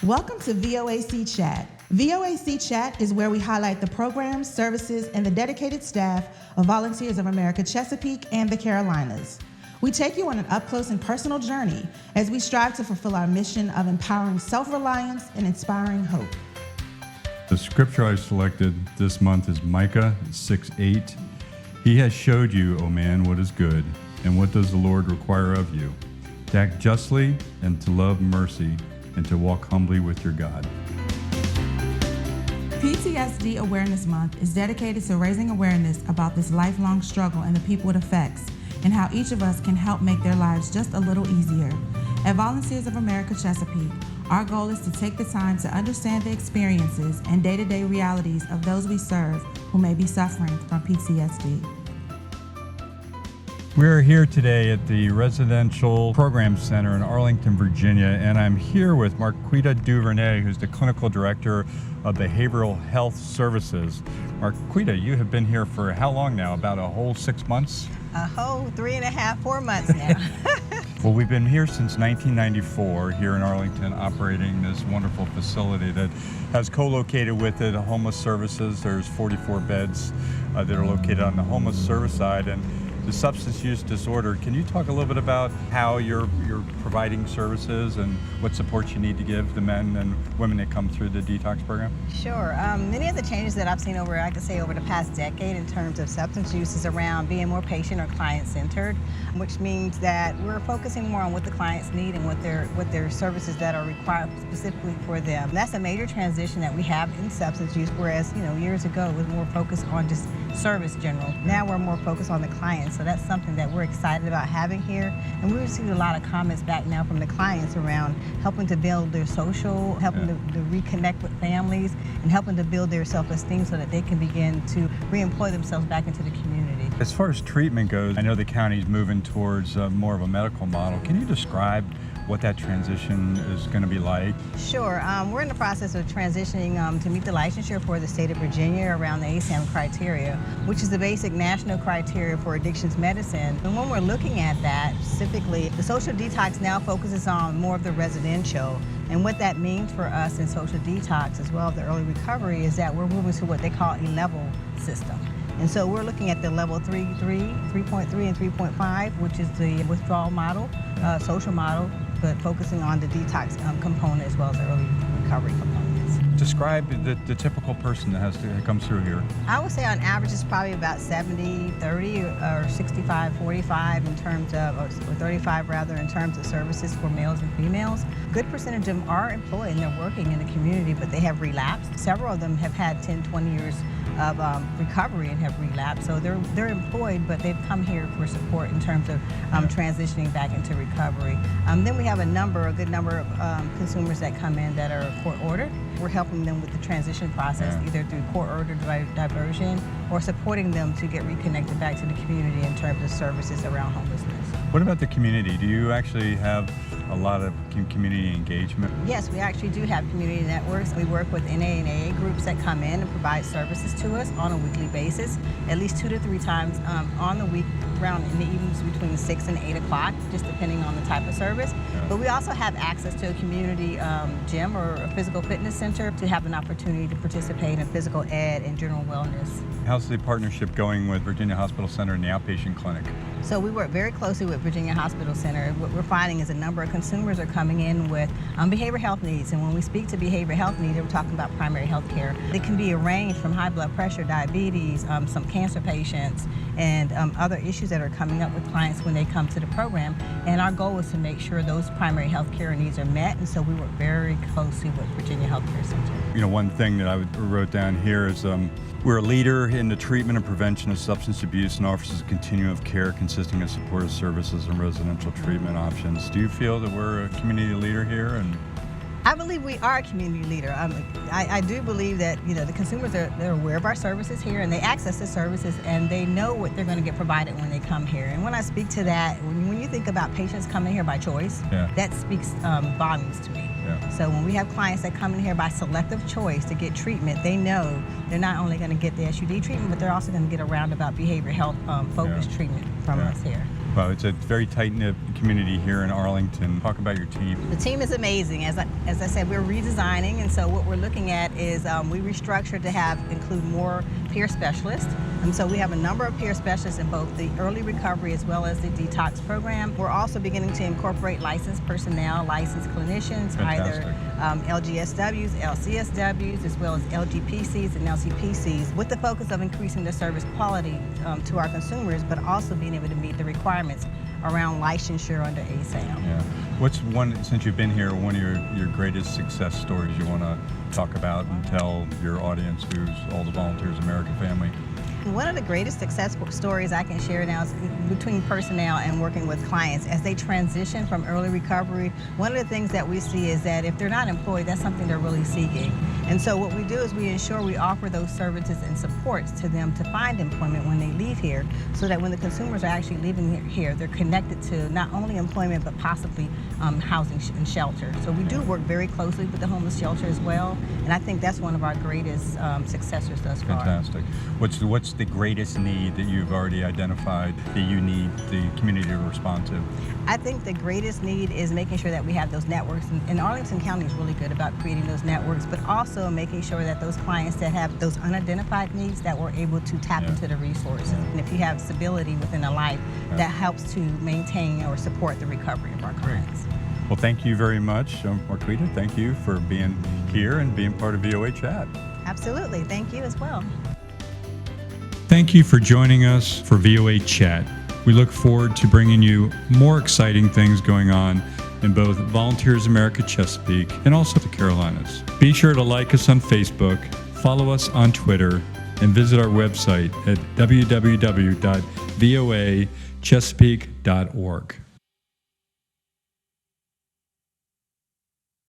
Welcome to VoAC Chat. VoAC Chat is where we highlight the programs, services, and the dedicated staff of Volunteers of America Chesapeake and the Carolinas. We take you on an up-close and personal journey as we strive to fulfill our mission of empowering self-reliance and inspiring hope. The scripture I selected this month is Micah 6:8. He has showed you, O man, what is good, and what does the Lord require of you? To act justly and to love mercy and to walk humbly with your God. PTSD Awareness Month is dedicated to raising awareness about this lifelong struggle and the people it affects, and how each of us can help make their lives just a little easier. At Volunteers of America Chesapeake, our goal is to take the time to understand the experiences and day-to-day realities of those we serve who may be suffering from PTSD. We're here today at the Residential Program Center in Arlington, Virginia, and I'm here with Marquitta Duvernay, who's the Clinical Director of Behavioral Health Services. Marquitta, you have been here for how long now? About a whole 6 months? A whole 3.5, 4 months now. Well, we've been here since 1994 here in Arlington, operating this wonderful facility that has co-located with it homeless services. There's 44 beds that are located on the homeless service side, and the substance use disorder. Can you talk a little bit about how you're providing services and what support you need to give the men and women that come through the detox program? Sure. Many of the changes that I've seen over the past decade in terms of substance use is around being more patient or client-centered, which means that we're focusing more on what the clients need and what their services that are required specifically for them. That's a major transition that we have in substance use, whereas years ago it was more focused on just service general. Now we're more focused on the client, so that's something that we're excited about having here. And we received a lot of comments back now from the clients around helping to build their social, helping to reconnect with families, and helping to build their self-esteem so that they can begin to re-employ themselves back into the community. As far as treatment goes, I know the county's moving towards more of a medical model. Can you describe what that transition is going to be like? Sure. We're in the process of transitioning to meet the licensure for the state of Virginia around the ASAM criteria, which is the basic national criteria for addictions medicine. And when we're looking at that, specifically, the social detox now focuses on more of the residential. And what that means for us in social detox, as well as the early recovery, is that we're moving to what they call a level system. And so we're looking at the level 3.3, and 3.5, which is the withdrawal model, social model, but focusing on the detox component as well as the early recovery components. Describe the typical person that comes through here. I would say on average it's probably about 70-30 or 65-45 in terms of, or 35 rather, in terms of services for males and females. Good percentage of them are employed and they're working in the community, but they have relapsed. Several of them have had 10-20 years of recovery and have relapsed. So they're employed, but they've come here for support in terms of transitioning back into recovery. Then we have a good number of consumers that come in that are court ordered. We're helping them with the transition process, either through court ordered diversion or supporting them to get reconnected back to the community in terms of services around homelessness. What about the community? Do you actually have a lot of community engagement? Yes, we actually do have community networks. We work with NA and AA groups that come in and provide services to us on a weekly basis, at least 2 to 3 times on the week, around in the evenings between 6 and 8 o'clock, just depending on the type of service. But we also have access to a community gym or a physical fitness center to have an opportunity to participate in physical ed and general wellness. How's the partnership going with Virginia Hospital Center and the outpatient clinic? So we work very closely with Virginia Hospital Center. What we're finding is a number of consumers are coming in with behavioral health needs. And when we speak to behavioral health needs, we're talking about primary health care. It can be a range from high blood pressure, diabetes, some cancer patients, and other issues that are coming up with clients when they come to the program. And our goal is to make sure those primary health care needs are met. And so we work very closely with Virginia Healthcare Center. One thing that I wrote down here is we're a leader in the treatment and prevention of substance abuse and offers a continuum of care consisting of supportive services and residential treatment options. Do you feel that we're a community leader here? I believe we are a community leader. I do believe that the consumers they're aware of our services here and they access the services and they know what they're going to get provided when they come here. And when I speak to that, when you think about patients coming here by choice, that speaks volumes to me. So when we have clients that come in here by selective choice to get treatment, they know they're not only going to get the SUD treatment, but they're also going to get a roundabout behavioral health focused treatment from us here. Well, it's a very tight-knit community here in Arlington. Talk about your team. The team is amazing. As I said, we're redesigning, and so what we're looking at is we restructured to include more peer specialists. And so we have a number of peer specialists in both the early recovery as well as the detox program. We're also beginning to incorporate licensed personnel, licensed clinicians, Fantastic. either LGSWs, LCSWs, as well as LGPCs and LCPCs, with the focus of increasing the service quality to our consumers, but also being able to meet the requirements around licensure under ASAM. Yeah. What's one, since you've been here, one of your greatest success stories you want to talk about and tell your audience, who's all the Volunteers America family? One of the greatest success stories I can share now is between personnel and working with clients. As they transition from early recovery, one of the things that we see is that if they're not employed, that's something they're really seeking. And so what we do is we ensure we offer those services and supports to them to find employment when they leave here, so that when the consumers are actually leaving here, they're connected to not only employment, but possibly housing and shelter. So we do work very closely with the homeless shelter as well, and I think that's one of our greatest successors thus far. Fantastic. What's the greatest need that you've already identified that you need the community to respond to? I think the greatest need is making sure that we have those networks, and Arlington County is really good about creating those networks, but also making sure that those clients that have those unidentified needs, that we're able to tap into the resources. And if you have stability within a life, that helps to maintain or support the recovery of our clients. Well, thank you very much, Marquitta. Thank you for being here and being part of VOA Chat. Absolutely. Thank you as well. Thank you for joining us for VOA Chat. We look forward to bringing you more exciting things going on in both Volunteers America Chesapeake and also the Carolinas. Be sure to like us on Facebook, follow us on Twitter, and visit our website at www.voachesapeake.org.